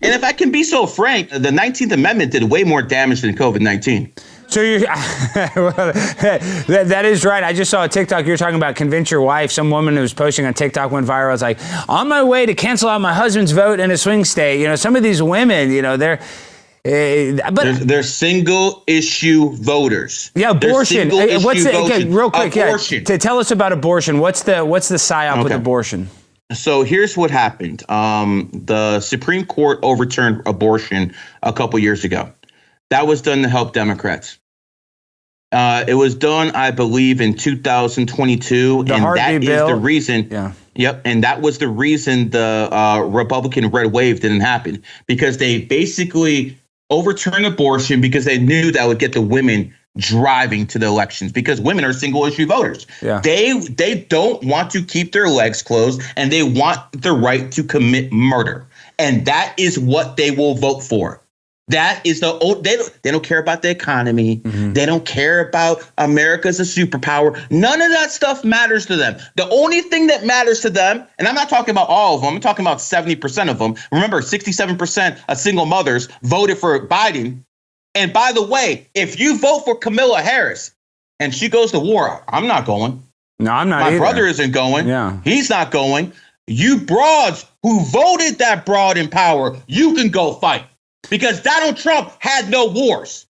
And if I can be so frank, the 19th Amendment did way more damage than COVID-19. So you're, that is right. I just saw a TikTok. You're talking about convince your wife. Some woman who was posting on TikTok went viral. It's like, on my way to cancel out my husband's vote in a swing state. You know, some of these women, you know, they're single issue voters. Yeah, abortion. Real quick, abortion. To tell us about abortion. What's the psyop with abortion? So here's what happened. The Supreme Court overturned abortion a couple years ago. That was done to help Democrats. It was done, I believe, in 2022, and that is the reason. Yeah. Yep, and that was the reason the Republican red wave didn't happen, because they basically overturned abortion because they knew that would get the women driving to the elections, because women are single issue voters. Yeah. They don't want to keep their legs closed, and they want the right to commit murder, and that is what they will vote for. That is they don't care about the economy. Mm-hmm. They don't care about America as a superpower. None of that stuff matters to them. The only thing that matters to them, and I'm not talking about all of them, I'm talking about 70% of them. Remember, 67% of single mothers voted for Biden. And by the way, if you vote for Kamala Harris and she goes to war, I'm not going. No, I'm not. My brother isn't going. Yeah. He's not going. You broads who voted that broad in power, you can go fight. Because Donald Trump had no wars.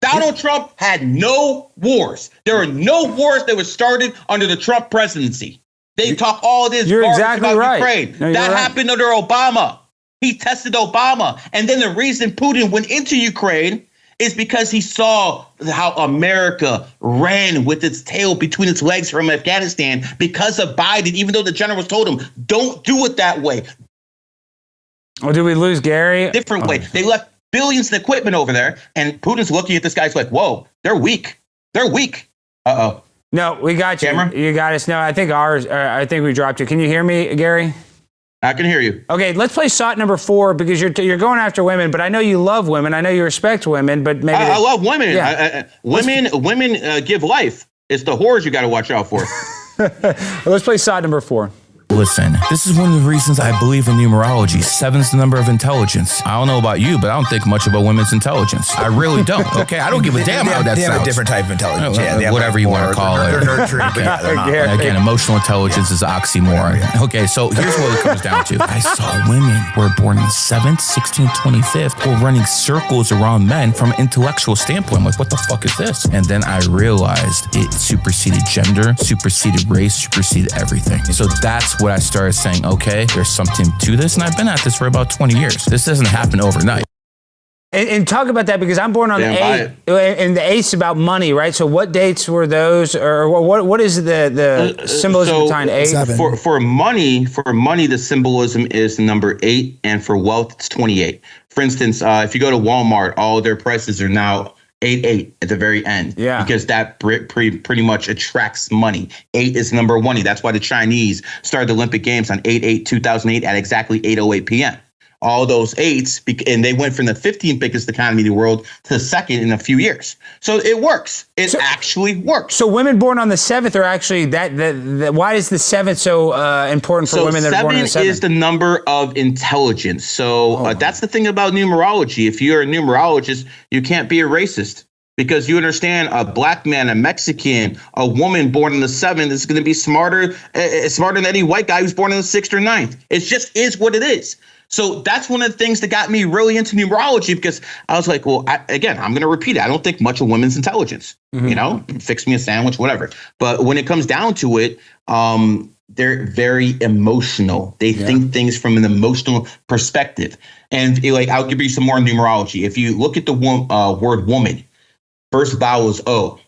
Donald Trump had no wars. There were no wars that were started under the Trump presidency. They talk all this garbage about Ukraine. No, that happened under Obama. He tested Obama. And then the reason Putin went into Ukraine is because he saw how America ran with its tail between its legs from Afghanistan because of Biden, even though the generals told him, don't do it that way. Well, did we lose Gary? Different way. They left billions in equipment over there, and Putin's looking at this guy's like, whoa, they're weak. They're weak. Uh-oh. No, we got you. Camera? You got us. No, I think we dropped you. Can you hear me, Gary? I can hear you. Okay, let's play SOT number 4, because you're going after women, but I know you love women. I know you respect women, but maybe... I love women. Yeah. Women give life. It's the whores you got to watch out for. Let's play SOT number 4. Listen, this is one of the reasons I believe in numerology. 7's the number of intelligence. I don't know about you, but I don't think much about women's intelligence. I really don't. Okay, I don't give a damn how that sounds. They have a different type of intelligence. Whatever you want to call it. They're nurturing, but yeah, they're not. Again, emotional intelligence is an oxymoron. Okay, so here's what it comes down to. I saw women who were born on the 7th, 16th, 25th who were running circles around men from an intellectual standpoint. I'm like, what the fuck is this? And then I realized it superseded gender, superseded race, superseded everything. So that's what I started saying, okay, there's something to this. And I've been at this for about 20 years. This doesn't happen overnight. And talk about that, because I'm born on the 8th, and the 8th's about money, right? So what dates were those, or what is the symbolism behind 8? For money, the symbolism is the number 8, and for wealth, it's 28. For instance, if you go to Walmart, all their prices are now 8 at the very end. Yeah. Because that pretty much attracts money. 8 is number 1. That's why the Chinese started the Olympic Games on 8/8/2008 at exactly 8:08 p.m. All those 8s, and they went from the 15th biggest economy in the world to the 2nd in a few years. So it works. It actually works. So women born on the 7th are actually why is the 7th so important for women that are born on the 7th? 7 is the number of intelligence. So that's the thing about numerology. If you're a numerologist, you can't be a racist, because you understand a black man, a Mexican, a woman born on the 7th is going to be smarter than any white guy who's born on the 6th or 9th. It just is what it is. So that's one of the things that got me really into numerology, because I was like, well, I'm going to repeat it. I don't think much of women's intelligence, fix me a sandwich, whatever. But when it comes down to it, they're very emotional. They think things from an emotional perspective. And I'll give you some more numerology. If you look at the word woman, first vowel is O.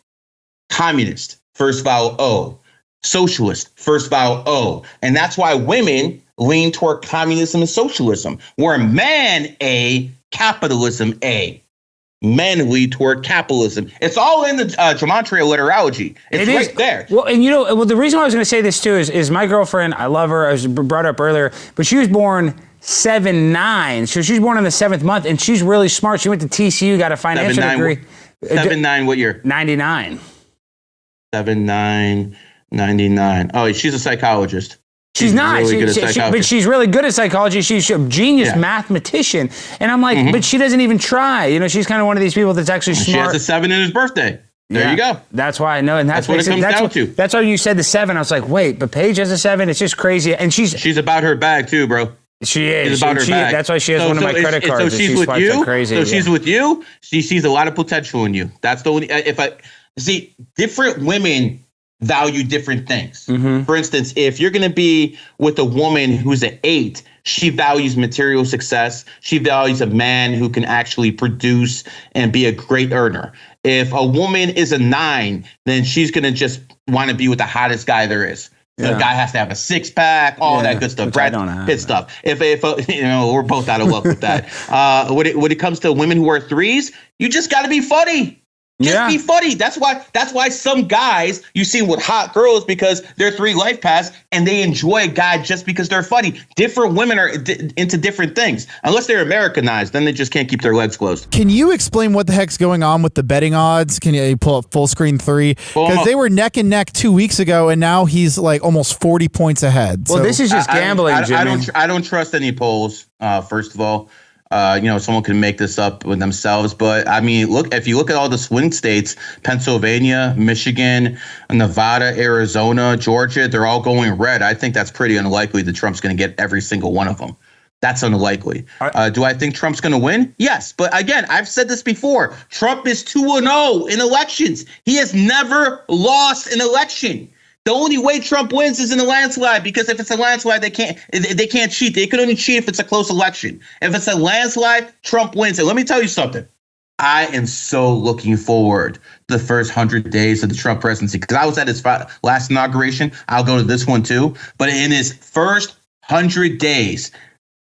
Communist, first vowel O. Socialist, first vowel O. And that's why women lean toward communism and socialism, where man A, capitalism A. Men lead toward capitalism. It's all in the gematria literology. It's right there. Well, and the reason why I was going to say this too is my girlfriend, I love her, I was brought up earlier, but she was born 7/9. So she's born in the 7th month, and she's really smart. She went to TCU, got a financial degree. 7/9, what year? 99. 7/9, 99. Oh, she's a psychologist. She's not. really good at psychology. But she's really good at psychology. She's a genius mathematician. And I'm like, but she doesn't even try. You know, she's kind of one of these people that's actually smart. She has a 7 in his birthday. There you go. That's why I know. And that's what it comes down to. That's why you said the 7. I was like, wait, but Paige has a 7. It's just crazy. And she's about her bag too, bro. She is. She's about her bag. That's why she has one of my credit cards. So she's with you. She's with you. She sees a lot of potential in you. That's the only. If I see, different women value different things. For instance, if you're going to be with a woman who's an 8, she values material success. She values a man who can actually produce and be a great earner. If a woman is a 9, then she's going to just want to be with the hottest guy there is. The guy has to have a 6-pack, all that good stuff, Brad Pitt stuff. If you know, we're both out of luck with that. When it comes to women who are 3s, you just got to be funny. Just be funny. That's why some guys you see with hot girls, because they're 3 life paths and they enjoy a guy just because they're funny. Different women are into different things. Unless they're Americanized, then they just can't keep their legs closed. Can you explain what the heck's going on with the betting odds? Can you pull up full screen 3? Because they were neck and neck 2 weeks ago, and now he's like almost 40 points ahead. Well, this is just gambling, Jimmy. I don't trust any polls. First of all. You know, someone can make this up with themselves. But I mean, if you look at all the swing states, Pennsylvania, Michigan, Nevada, Arizona, Georgia, they're all going red. I think that's pretty unlikely that Trump's going to get every single one of them. That's unlikely. Do I think Trump's going to win? Yes. But again, I've said this before. Trump is 2-0 in elections. He has never lost an election. The only way Trump wins is in a landslide, because if it's a landslide, they can't cheat. They can only cheat if it's a close election. If it's a landslide, Trump wins. And let me tell you something. I am so looking forward to the first 100 days of the Trump presidency, because I was at his last inauguration. I'll go to this one too. But in his first 100 days,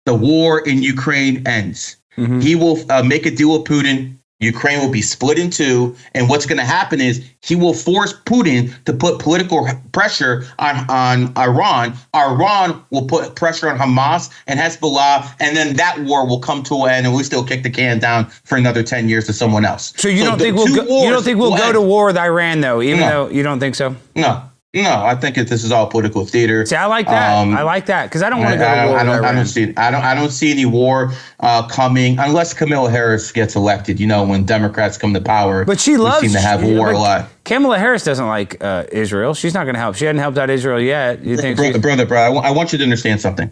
the war in Ukraine ends. He will make a deal with Putin. Ukraine will be split in 2, and what's going to happen is he will force Putin to put political pressure on Iran. Iran will put pressure on Hamas and Hezbollah, and then that war will come to an end, and we still kick the can down for another 10 years to someone else. So you don't think we'll go to war with Iran, though, even though you don't think so? No, I think this is all political theater. See, I like that. I like that, because I don't want to go to war with Iran. I don't see any war coming unless Kamala Harris gets elected. You know, when Democrats come to power, but she loves. We seem to have war a lot. Kamala Harris doesn't like Israel. She's not going to help. She hadn't helped out Israel yet. You think, brother? I want you to understand something.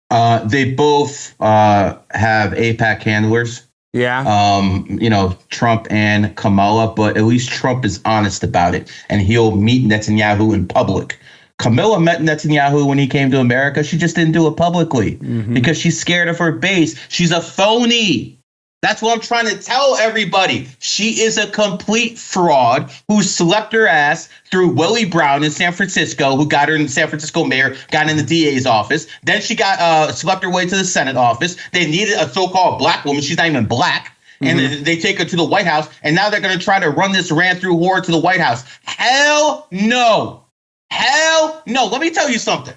They both have AIPAC handlers. Yeah. You know, Trump and Kamala, but at least Trump is honest about it, and he'll meet Netanyahu in public. Kamala met Netanyahu when he came to America. She just didn't do it publicly because she's scared of her base. She's a phony. That's what I'm trying to tell everybody. She is a complete fraud who slept her ass through Willie Brown in San Francisco, who got her in San Francisco mayor, got in the DA's office. Then she got slept her way to the Senate office. They needed a so-called black woman. She's not even black. And they take her to the White House. And now they're going to try to run this ran-through whore to the White House. Hell no. Hell no. Let me tell you something.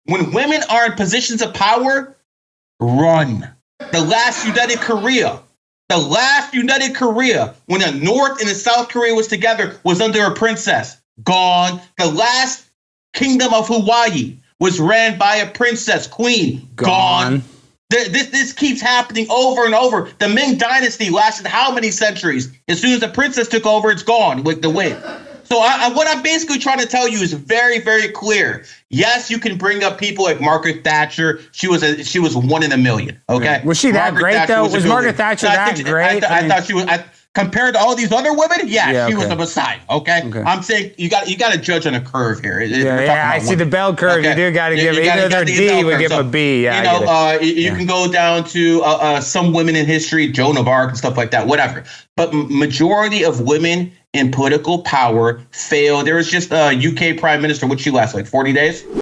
When women are in positions of power, run. The last United Korea, when the North and the South Korea was together, was under a princess. Gone. The last kingdom of Hawaii was ran by a princess, queen. Gone. This keeps happening over and over. The Ming Dynasty lasted how many centuries? As soon as the princess took over, it's gone with the wind. So what I'm basically trying to tell you is very, very clear. Yes, you can bring up people like Margaret Thatcher. She was 1 in a million. Okay. Was she that great though? Was Margaret Thatcher that great? I thought she was. Compared to all these other women, she was a messiah. Okay? I'm saying you got to judge on a curve here. I see the bell curve. Okay. You do got to give it. Either they're D, we give them a B. Yeah, you can go down to some women in history, Joan of Arc and stuff like that. Whatever. But majority of women in political power fail. There was just a UK prime minister. What she last, like 40 days?